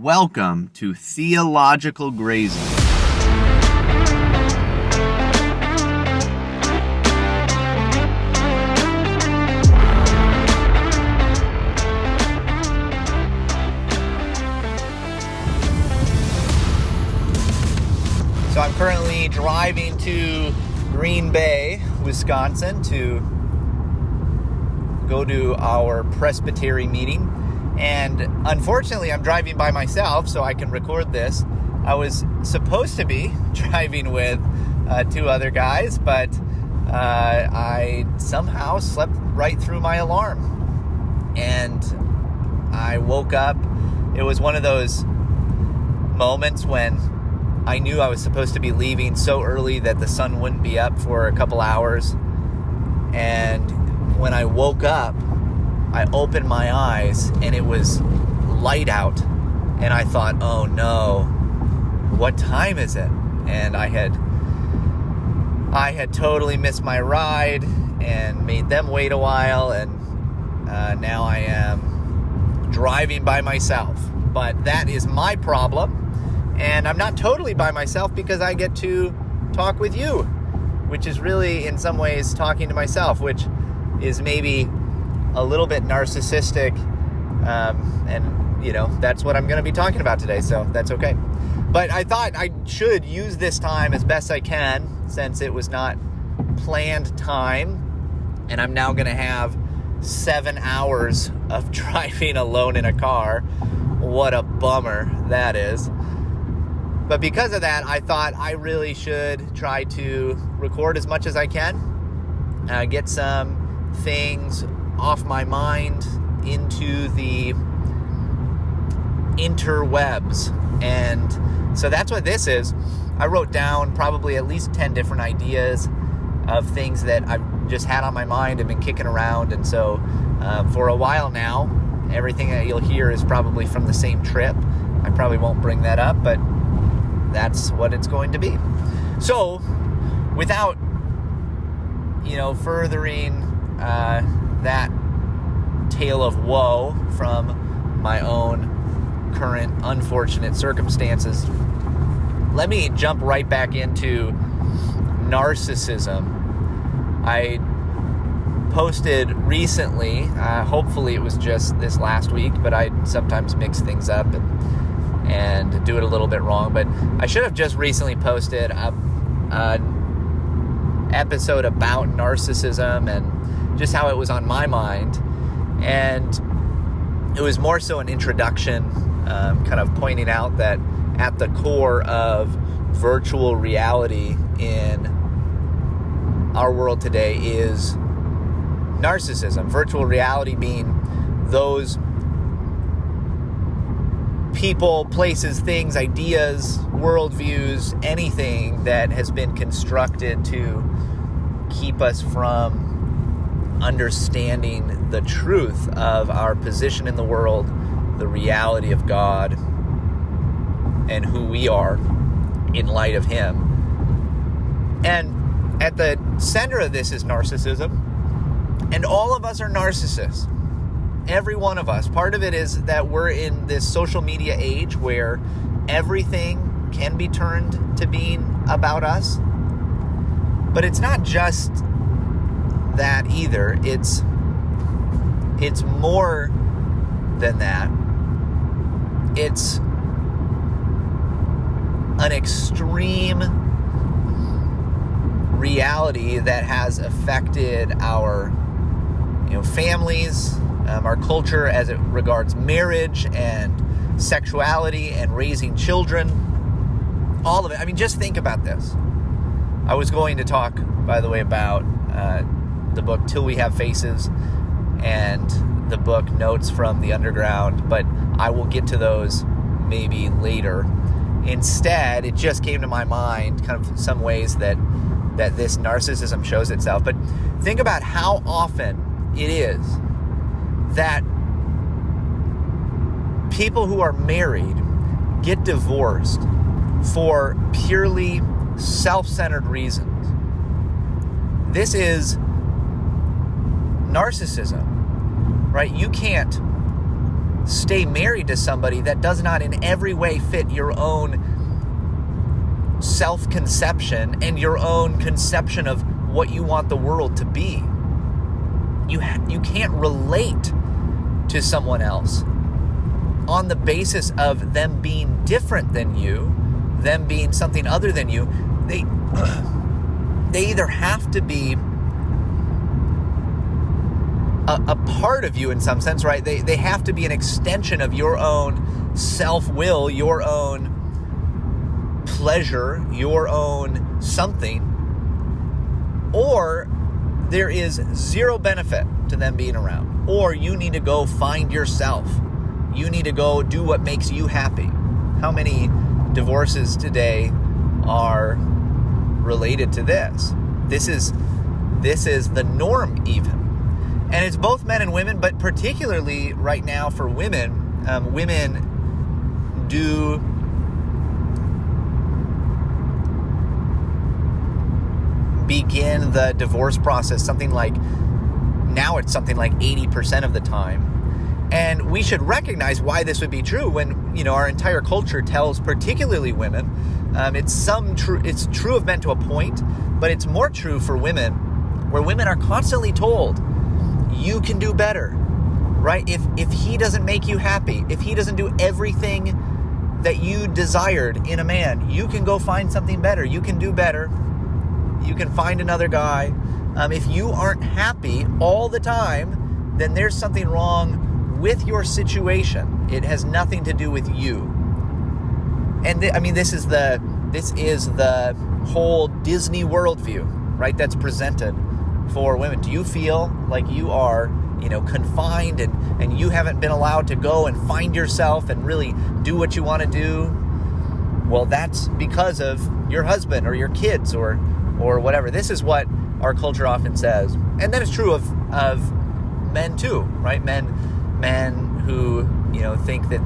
Welcome to Theological Grazing. So I'm currently driving to Green Bay, Wisconsin to go to our presbytery meeting. And unfortunately, I'm driving by myself, so I can record this. I was supposed to be driving with two other guys, but I somehow slept right through my alarm. And I woke up. It was one of those moments when I knew I was supposed to be leaving so early that the sun wouldn't be up for a couple hours. And when I woke up, I opened my eyes and it was light out. And I thought, oh no, what time is it? And I had totally missed my ride and made them wait a while. And now I am driving by myself. But that is my problem. And I'm not totally by myself because I get to talk with you, which is really in some ways talking to myself, which is maybe a little bit narcissistic, and you know, that's what I'm going to be talking about today, so that's okay. But I thought I should use this time as best I can, since it was not planned time, and I'm now going to have 7 hours of driving alone in a car. What a bummer that is. But because of that, I thought I really should try to record as much as I can, get some things off my mind into the interwebs. And so that's what this is. I wrote down probably at least 10 different ideas of things that I've just had on my mind and been kicking around. And so for a while now, everything that you'll hear is probably from the same trip. I probably won't bring that up, but that's what it's going to be. So without, furthering that tale of woe from my own current unfortunate circumstances, let me jump right back into narcissism. I posted recently, hopefully it was just this last week, but I sometimes mix things up and do it a little bit wrong, but I should have just recently posted an episode about narcissism and just how it was on my mind. And it was more so an introduction, kind of pointing out that at the core of virtual reality in our world today is narcissism. Virtual reality being those people, places, things, ideas, worldviews, anything that has been constructed to keep us from understanding the truth of our position in the world, the reality of God, and who we are in light of Him. And at the center of this is narcissism. And all of us are narcissists. Every one of us. Part of it is that we're in this social media age where everything can be turned to being about us. But it's not just that either. It's more than that. It's an extreme reality that has affected our families, our culture as it regards marriage and sexuality and raising children, all of it. I mean, just think about this. I was going to talk, by the way, about the book Till We Have Faces and the book Notes from the Underground, but I will get to those maybe later. Instead, it just came to my mind kind of some ways that this narcissism shows itself. But think about how often it is that people who are married get divorced for purely self-centered reasons. This is narcissism, right? You can't stay married to somebody that does not in every way fit your own self-conception and your own conception of what you want the world to be. You can't relate to someone else on the basis of them being different than you, them being something other than you. They either have to be a part of you in some sense, right? They have to be an extension of your own self-will, your own pleasure, your own something, or there is zero benefit to them being around, or you need to go find yourself. You need to go do what makes you happy. How many divorces today are related to this? This is the norm even. And it's both men and women, but particularly right now for women, women do begin the divorce process now it's something like 80% of the time. And we should recognize why this would be true when, our entire culture tells particularly women, it's true of men to a point, but it's more true for women, where women are constantly told, you can do better, right? If he doesn't make you happy, if he doesn't do everything that you desired in a man, you can go find something better. You can do better. You can find another guy. If you aren't happy all the time, then there's something wrong with your situation. It has nothing to do with you. And this is the whole Disney worldview, right? That's presented for women. Do you feel like you are, confined and you haven't been allowed to go and find yourself and really do what you want to do? Well, that's because of your husband or your kids or whatever. This is what our culture often says. And then it's true of men too, right? Men who, think that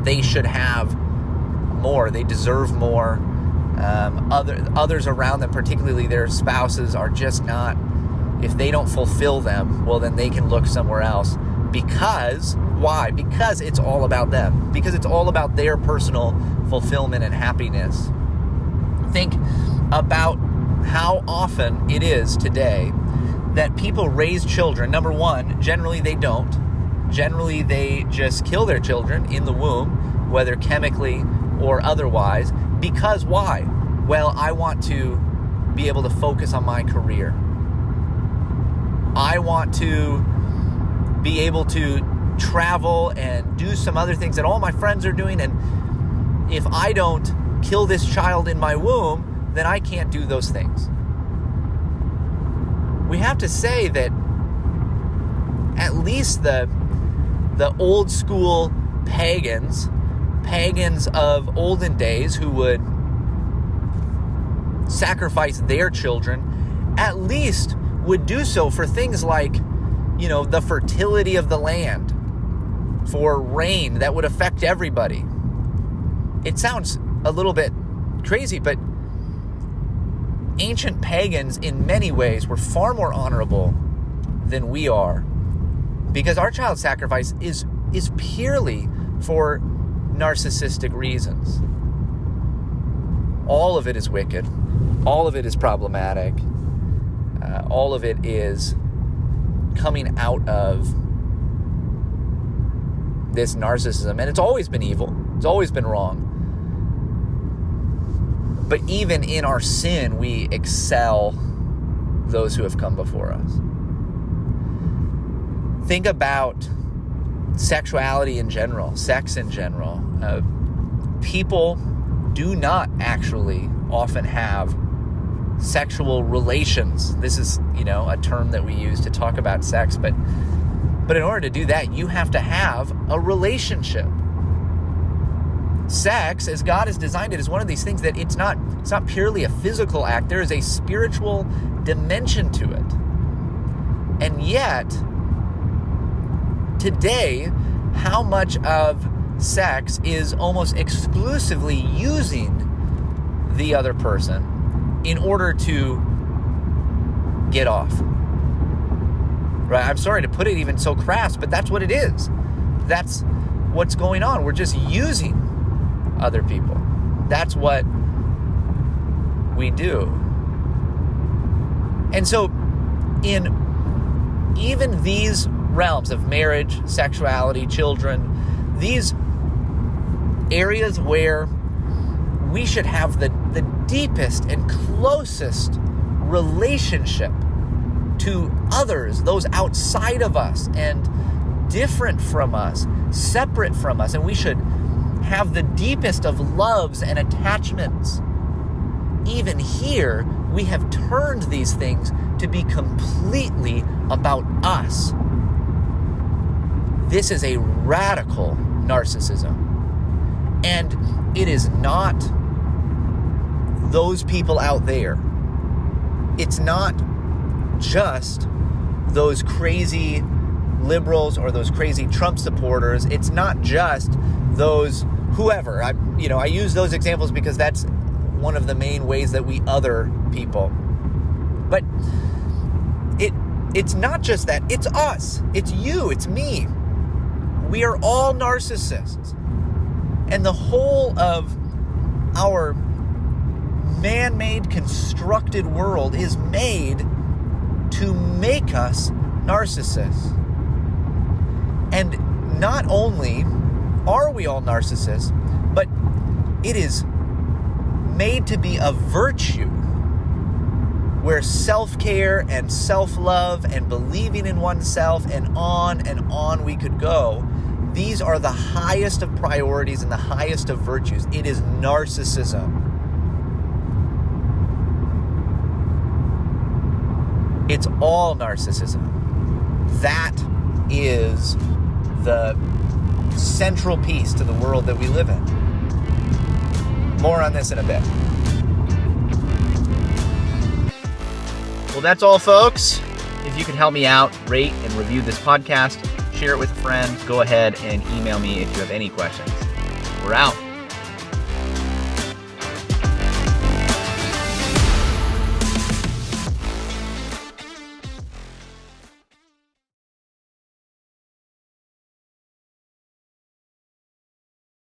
they should have more, they deserve more. Others around them, particularly their spouses, are just not, if they don't fulfill them, well, then they can look somewhere else. Why? Because it's all about them. Because it's all about their personal fulfillment and happiness. Think about how often it is today that people raise children. Number one, generally they don't. Generally they just kill their children in the womb, whether chemically or otherwise. Because why? Well, I want to be able to focus on my career. I want to be able to travel and do some other things that all my friends are doing. And if I don't kill this child in my womb, then I can't do those things. We have to say that at least the old school pagans of olden days who would sacrifice their children, at least would do so for things like, the fertility of the land, for rain that would affect everybody. It sounds a little bit crazy, but ancient pagans in many ways were far more honorable than we are, because our child sacrifice is purely for narcissistic reasons. All of it is wicked. All of it is problematic. All of it is coming out of this narcissism. And it's always been evil. It's always been wrong. But even in our sin, we excel those who have come before us. Think about sexuality in general, sex in general. People do not actually often have sexual relations. This is, a term that we use to talk about sex, but in order to do that, you have to have a relationship. Sex, as God has designed it, is one of these things that it's not purely a physical act. There is a spiritual dimension to it. And yet, today, how much of sex is almost exclusively using the other person in order to get off. Right? I'm sorry to put it even so crass, but that's what it is. That's what's going on. We're just using other people. That's what we do. And so in even these realms of marriage, sexuality, children, these areas where we should have the deepest and closest relationship to others, those outside of us and different from us, separate from us, and we should have the deepest of loves and attachments. Even here, we have turned these things to be completely about us. This is a radical narcissism. And it is not those people out there. It's not just those crazy liberals or those crazy Trump supporters. It's not just those whoever. I use those examples because that's one of the main ways that we other people. But it's not just that. It's us. It's you. It's me. We are all narcissists. And the whole of our man-made, constructed world is made to make us narcissists. And not only are we all narcissists, but it is made to be a virtue where self-care and self-love and believing in oneself and on we could go. These are the highest of priorities and the highest of virtues. It is narcissism. It's all narcissism. That is the central piece to the world that we live in. More on this in a bit. Well, that's all, folks. If you could help me out, rate and review this podcast, share it with a friend, go ahead and email me if you have any questions. We're out.